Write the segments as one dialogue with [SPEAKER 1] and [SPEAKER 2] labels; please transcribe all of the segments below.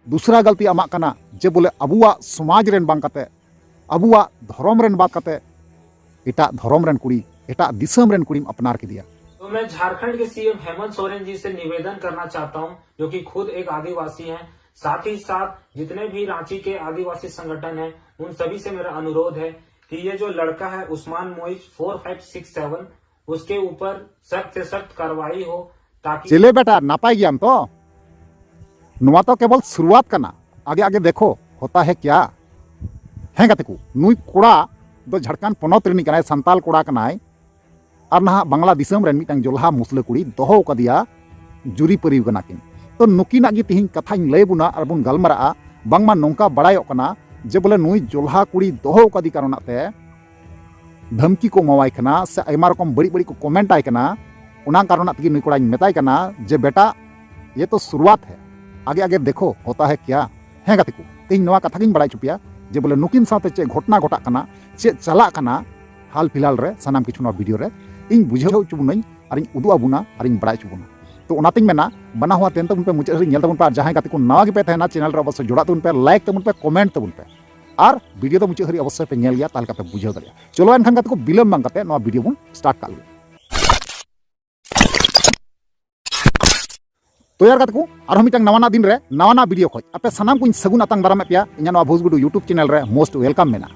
[SPEAKER 1] दूसरा गलती आमाक कना जे बोले अबुआ समाज रेन बांग कते अबुआ धर्म रेन बात कते एटा धर्म रेन कुड़ी एटा दिसम रेन कुड़ीम अपनार के दिया।
[SPEAKER 2] तो मैं झारखंड के सीएम हेमंत सोरेन जी से निवेदन करना चाहता हूं, जो कि खुद एक आदिवासी हैं, साथ ही साथ जितने भी रांची के आदिवासी संगठन हैं, उन सभी से मेरा अनुरोध है कि ये जो लड़का है उस्मान मोइज 4567 उसके ऊपर सख्त से सख्त कार्रवाई हो, ताकि
[SPEAKER 1] चले बेटा नापाई गया तो नुआ तो केवल शुरुआत करना, आगे आगे देखो होता है क्या है गते को नुई कोड़ा दो झारखंड पनत रिनी कनाय संताल कोड़ा कनाय और ना बांग्ला दिसम रेन मिटang जोल्हा मुसला कुड़ी दोहो कदिया जुरी परिव कना किन। तो नुकिना गी तिहिं कथाñ लay बुना और बुन गलमरा बांगमा नोंका बड़ायोक कना जे बोले नुई जोल्हा कुड़ी दोहो कदी कारणते धमकी को मवाई कना से आयमा रकम बड़ी बड़ी को कमेंट आय कना उना कारणत गी नुई कोड़ाñ मेताय कना जे बेटा ये तो शुरुआत है, आगे आगे देखो होता है क्या है गते को। तिहिं नवा कथा गिन बड़ाय चुपिया जे बोले नुकिन साथे चे घटना घटा कना चे चला कना हाल फिलहाल रे सानाम किछु नवा वीडियो रे इन बुझाव चुबुनाई और इन उदु आबुना और इन बड़ाय चुबुना। तो ओनातिंग मेना बना हुआ तेन तबुन पे मुचाद रे नेल तबुन पे जहां गते को नवा गे पे तहना चैनल रे अवश्य जोड़ा तबुन पे लाइक तबुन पे कमेंट तबुन पे और वीडियो तो मुचाद रे अवश्य पे नेल गया ताल पे बुझाव दरिया। चलो एनखान गते को बिलम बांग कते नवा वीडियो बुन स्टार्ट कर ले। तो यार को और मिटंग नवाना दिन रे नवाना वीडियो खोज आपे सनाम को सगुन आतंग दाराम पे इन भोजगुडू यूट्यूब चैनल रे मोस्ट वेलकम मेना।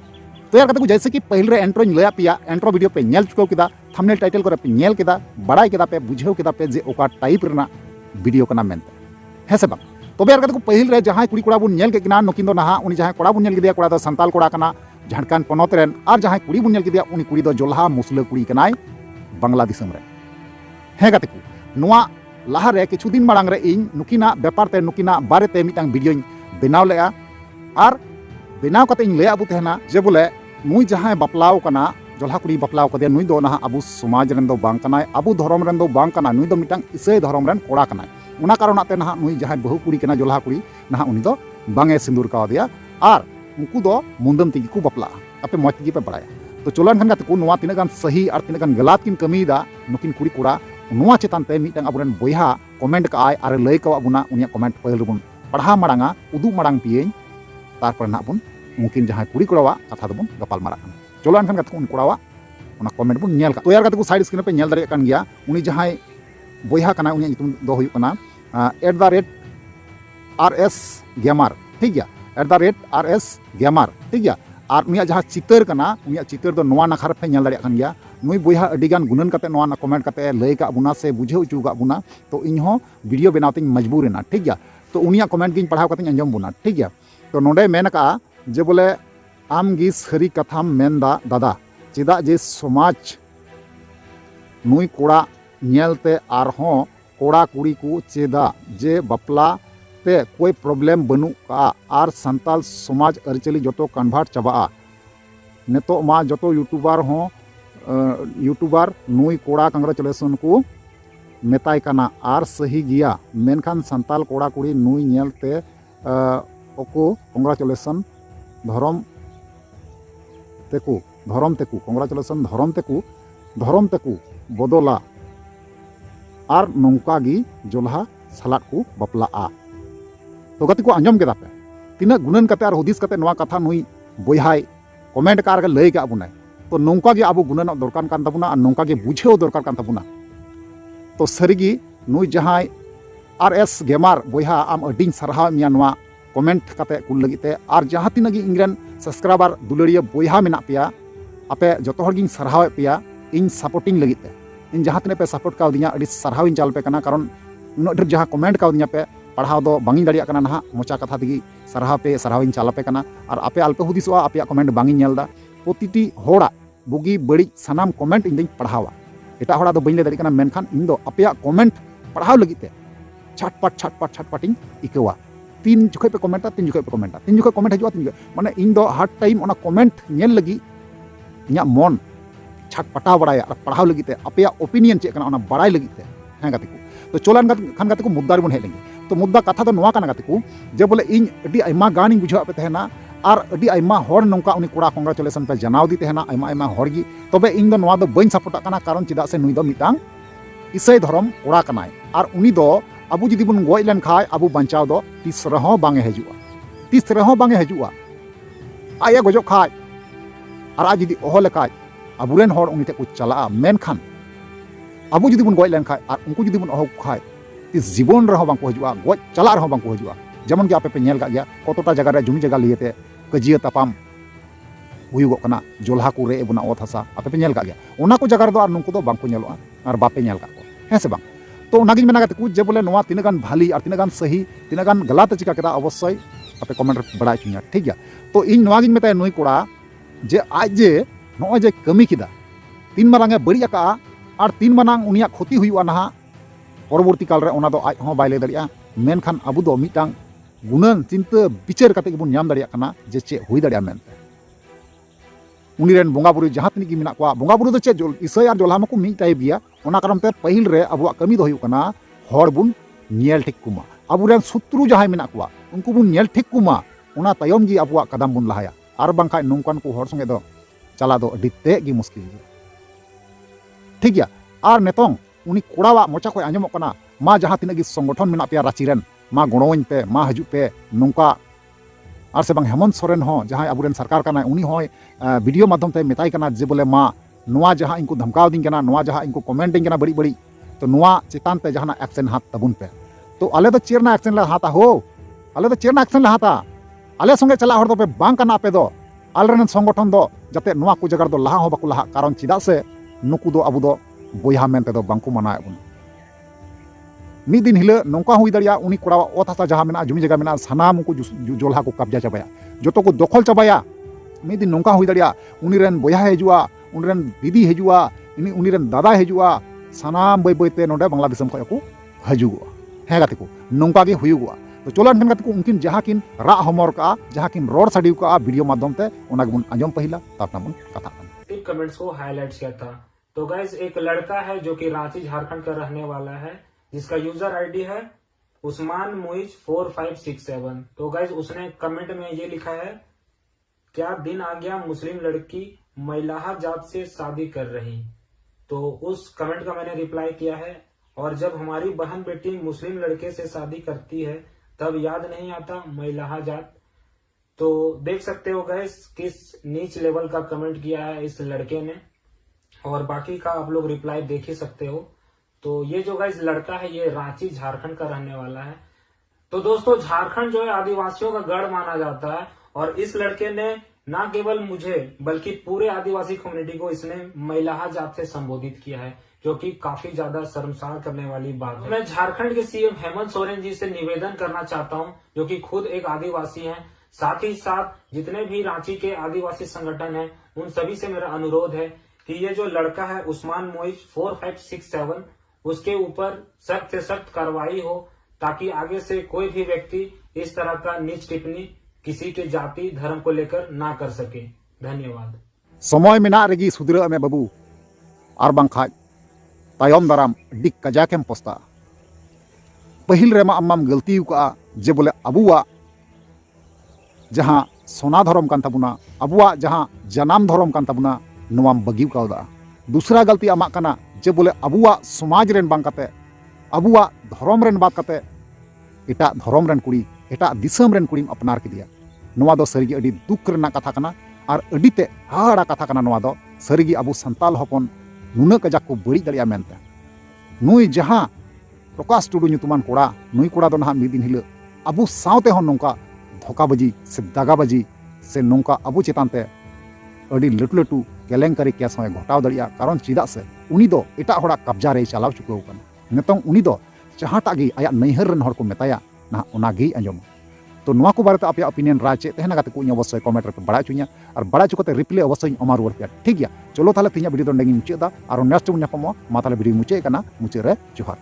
[SPEAKER 1] तो यार को जैसे कि पहले रे एंट्रो लैया पिया एंट्रो वीडियो पे नेल चुकाव किदा थंबनेल टाइटल करे पे नेल किदा बड़ाई किदा पे बुझाव किदा पे जे ओका टाइप रेना वीडियो कना मेनते है से बांग। तबे यार को पहले रे जहां कुड़ी कोड़ा बुन नेल के किना नुकिन दो नहा उनी जहां कोड़ा बुन नेल किदिया कोड़ा दो संताल कोड़ा कना झारखंड पनत रेन और जहां कुड़ी बुन नेल किदिया उनी कुड़ी दो जोल्हा मुसला कुड़ी कनाय बांग्ला दिसम रे है गते को। नोआ लाहा रे किछु दिन मांग रे इन नुकिना व्यापार ते नुकिना बारे ते मिटांग वीडियो बनाव लेआ और बनाव कते इन लैया अबु तहना जे बोले नुई जहां बापलाव कना जोल्हा कुड़ी बापलाव कदे नुई दो ना अबु समाज रेन दो बांग कनाय अबु धर्म रेन दो बांग कना नुई दो मिटांग इसाई धर्म रेन कोड़ा कनाय उना कारणते ना नुई जहां बहु कुड़ी कना जोल्हा कुड़ी ना उनी दो बांगे सिंदूर का दिया और उनको दो मुंदम तिगी को बापला आपे मौज तिगी पे बड़ाया। तो चलो एनखान को नुआ तिना गान सही और तिना गान गलत किन कमीदा नुकिन कुड़ी कोड़ा नुआ चेतान ते मिटांग अबुरेन बोयहा कमेंट का आय और लय का बुना उनिया कमेंट पहले बुन पढ़ा मांगा उदू मांग पियें तारपर ना बुन मुकिन जहां कुड़ी कोड़ावा कथा बुन गपाल मारा। चलो एनखान उन कोड़ावा उना कमेंट बुन नेल का। तो यार को साइड स्क्रीन पे नेल दारे गया उनी जहां बोयहा कना उनिया नितुम दो हुयु कना @RS गेमार ठीक गया @RS गेमार ठीक गया और उनिया जहां चितर कना उनिया चितर दो नवा नाखार पे नेल दारे गया नुई बोहा अडिगान गुनन कते नवा कमेंट कते लय का बुना से बुझाव चु का बुना। तो इन हो वीडियो बनाते मजबूर ना ठीक गया। तो उनिया कमेंट गिन पढ़ाव कते अंजम बुना ठीक गया। तो नोडे मेन का जे बोले आम गी सरी कथाम मेनदा दादा चेदा जे समाज नुई कोड़ा नेलते आरहों कोड़ा कुड़ी को चेदा जे बपला ते कोई प्रॉब्लम बनू का आर संताल समाज अरिचली जतो कन्वर्ट चाबा नेतो मा जतो यूट्यूबर हो यूट्यूबर नुई कोड़ा कंग्रेचुलेसन को मेताय कना आर सही गिया मेनखान संताल कोड़ा कुड़ी नुई नेलते ओको कंग्रेचुलेसन धर्म तेकु कंग्रेचुलेसन धर्म तेकु बदला और नौका गी जोल्हा सालाट को बापला। तो गति को आंजम केदा पे तीना गुणन कते और हुदिस कते नवा कथा नुई बोयहाय कमेंट का लय का बुनाय। तो नौका गे अब गुणन दरकार कान तबुना और नौका गे बुझेव दरकार कान तबुना। तो सरीगी नुई जहां RS गेमार बोहा आम अडिंग सरहाव मिया नवा कमेंट कते कुल लगिते और जहां तिना गी इंग्रेन सब्सक्राइबर दुलड़िया बोहा मेना पिया आपे जतो हर गिन सरहाव पिया इन सपोर्टिंग लगिते इन जहां तिना पे सपोर्ट का दिया अडी सरहाव इन चाल पे कना कारण उन ढेर जहां कमेंट का दिया पे पढ़ाव दो बांगी दाड़िया कना ना मोचा कथा दिगी सरहाव इन चाल पे कना और आपे अल्पे हुदिसवा आपे कमेंट बांगी नेलदा प्रतिटी होड़ा बुगी बड़ी सानाम कमेंट इन पढ़ावा एटा होड़ा दो बइन ले दाड़ी कना मेनखान इन दो आपे कमेंट पढ़ाव लगीते छटपट इन इकवा तीन जुखे पे कमेंटा तीन जुखे कमेंट हजूआ तीन माने इन दो हर टाइम ओना कमेंट नेल लगी इया मन छटपटा बड़ाया और पढ़ाव लगीते आपे ओपिनियन चेक कना ओना बड़ाई लगीते हैं गति को। तो चोलान खान गति को मुद्दा रे बन हेज लेंगे। तो मुद्दा कथा तो नवा कना गति को जे बोले इन अडी आइमा गान इन बुझाव पे तहना और अडी आइमा हर नौका उनी कोड़ा कंग्रेचुलेसन पे जनाव दी तहना आइमा हर गी। तबे इन दो नवा दो बइन सपोर्ट कना कारण चेदा से नुई दो मिटांग इसाई धर्म कोड़ा कनाय और उनी दो abu judi bun goj len khai abu banchaw do tis rehon bang e hijua tis rehon bang e hijua aya gojok khai ar aj judi oho lekai aburen hor uni te ku chalaa menkhan abu judi bun goj len khai ar unku judi bun oho khai tis jibon rehon bang ko hijua goj chala rehon bang ko hijua जेमन कि आपे पे nail का गया कतटा जगह रे जमी जगह लिएते कजिया तापाम हुयुगो कना जोल्हा को रे बुना ओत हसा आपे पे नेल का गया ओना को जगह दो आर नुंकु दो बांको नेलोआ आर बापे नेल का हैं से बांग तो नागिन मेना काते कुछ जे बोले नोवा तिना गान भाली और तिना गान सही तिना गान गलत चिका केदा अवश्य आपे कमेंट रे बड़ाय चुनिया ठीक गया तो इन नोवा गिन मेता नुई कोड़ा जे आज जे नो जे कमी किदा तीन मारांगे बड़ी आका और तीन मानांग उनिया क्षति हुयुआ नहा परवर्ती काल रे ओना दो आज हो बाय ले दरिया मेनखान अबु दो मिटांग गुणन चिंता विचार करते बन नाम दाड़िया कना जे चे हुई दाड़िया मेनते उनीरेन बोंगा बुरु जहां तनिक मिना को बोंगा बुरु दो चे इसय आर जोल्हा मको मी टाइप गया ओना कारण ते पहिल रे अबुआ कमी दो हुयु कना हर बुन नेल ठीक कुमा अबुरेन शत्रु जहां मिना को उनको बुन नेल ठीक कुमा ओना तायम जी अबुआ कदम बुन लहाया आर बांखा नोंकान को हर संगे दो चला दो अडी ते गी मुश्किल ठीक गया आर नेतों उनी कोड़ावा मोचा को आंजमो कना मा जहां तिना गी संगठन मिना पे राचिरेन मा गणोइन पे मा हजू पे नौका और से बांग हेमंत सोरेन हो जहां अबुरेन सरकार कना उनी होय वीडियो माध्यम ते मेताई कना जे बोले मा नोआ जहां इनको धमकाव दिन कना नोआ जहां इनको कमेंट दिन कना बड़ी बड़ी तो नोआ चितान ते जहां एक्शन हाथ तबुन पे तो आले तो चेरना एक्शन ला हाता हो आले तो चेरना एक्शन ला हाता आले संगे चला हर दो पे बांग कना पे दो आलरेन संगठन दो जाते नोआ को जगह दो लहा हो बाकु लहा कारण चिदा से नुकु दो अबु दो बोया मेनते दो बांको मनाए बुन मी दिन हिल नौका हुई दाड़िया उनी कोड़ा ओत हसा जहां मेना जमी जगह मेना सानाम को जोल्हा को कब्जा चाबाया जो को दखल चाबाया मी दिन नौका हुई दाड़िया उनी रेन बोया हजुआ उनी रेन दीदी हजुआ उनी रेन दादा हजुआ सानाम बै बैते नोडे बांग्ला दिसम खय को हजुआ हे गाते को नौका गे हुयुआ तो चलो अनकन गाते को उनकिन जहां किन रा हमर का जहां किन रोड साडिउ का वीडियो माध्यम ते ओना गुन आजम पहिला तापना मुन कथा
[SPEAKER 2] इन कमेंट्स को हाईलाइट किया था। तो गाइस एक लड़का है जो कि रांची झारखंड का रहने वाला है जिसका यूजर आईडी है उस्मान मुइज 4567। तो गाइज उसने कमेंट में ये लिखा है, क्या दिन आ गया मुस्लिम लड़की मैलाहा जात से शादी कर रही। तो उस कमेंट का मैंने रिप्लाई किया है, और जब हमारी बहन बेटी मुस्लिम लड़के से शादी करती है तब याद नहीं आता मैलाहा जात। तो देख सकते हो गाइस किस नीच लेवल का कमेंट किया है इस लड़के ने, और बाकी का आप लोग रिप्लाई देख ही सकते हो। तो ये जो गाइस लड़का है ये रांची झारखंड का रहने वाला है। तो दोस्तों झारखंड जो है आदिवासियों का गढ़ माना जाता है, और इस लड़के ने ना केवल मुझे बल्कि पूरे आदिवासी कम्युनिटी को इसने मैलाहा जात से संबोधित किया है, जो कि काफी ज्यादा शर्मसार करने वाली बात है। मैं झारखंड के सीएम हेमंत सोरेन जी से निवेदन करना चाहता हूं, जो कि खुद एक आदिवासी हैं, साथ ही साथ जितने भी रांची के आदिवासी संगठन हैं उन सभी से मेरा अनुरोध है कि ये जो लड़का है उस्मान मुइज 4567 उसके ऊपर सख्त से सख्त कार्रवाई हो, ताकि आगे से कोई भी व्यक्ति इस तरह का नीच टिप्पणी किसी के जाति धर्म को लेकर ना कर सके। धन्यवाद।
[SPEAKER 1] समय मेना रेगी सुधरा में बाबू और बांखाज तायम दाराम डी कजाकेम पोस्ता पहिल रेमा अम्माम गलती का जे बोले अबुआ जहां सोना धर्म कान ताबुना अबुआ जहां जनाम धर्म कान ताबुना नोवाम बगिव कावदा। दूसरा गलती आमाक काना जे बोले अबुआ समाज रेन बांग काते अबुआ धर्म रेन बात काते एटा धर्म रेन कुड़ी एटा दिसम रेन कुड़ीम अपनार किदिया। नोवा दो सरिगी अडी दुख रेना कथा काना और अडीते हाड़ा कथा काना। नोवा दो सरिगी अबु संताल हपन नुना कजाक को बड़ी दाड़िया मेनते नुई जहां प्रकाश टुडू ᱧᱩᱛᱩᱢᱟᱱ कोड़ा नुई कोड़ा दो ना मिद दिन हिल अबु सावते हन नोंका धोकाबाजी से दागाबाजी से नोंका अबु चेतानते अडी लटू लटू केलेंकारी केस होय घटाव दाड़िया। कारण चिदा से उनी दो एटा होड़ा कब्जा रे चलाव चुकाव कन नितों उनी दो जहांटा गे आया नैहर रन हर को मेताया ना ओना गे आंजम। तो नोवा को बारे आपे ओपिनियन राय चे तहना गाते को अवश्य कमेंट रे बड़ा चुनिया और बड़ा चुकते रिप्ले अवश्य अमा रुआर पे ठीक गया। चलो ताले तिना वीडियो दो मुचादा और नेक्स्ट ᱧᱟᱯᱟᱢᱚᱜᱼᱟ। मा ताले वीडियो मुचे कना मुचे रे जोहार।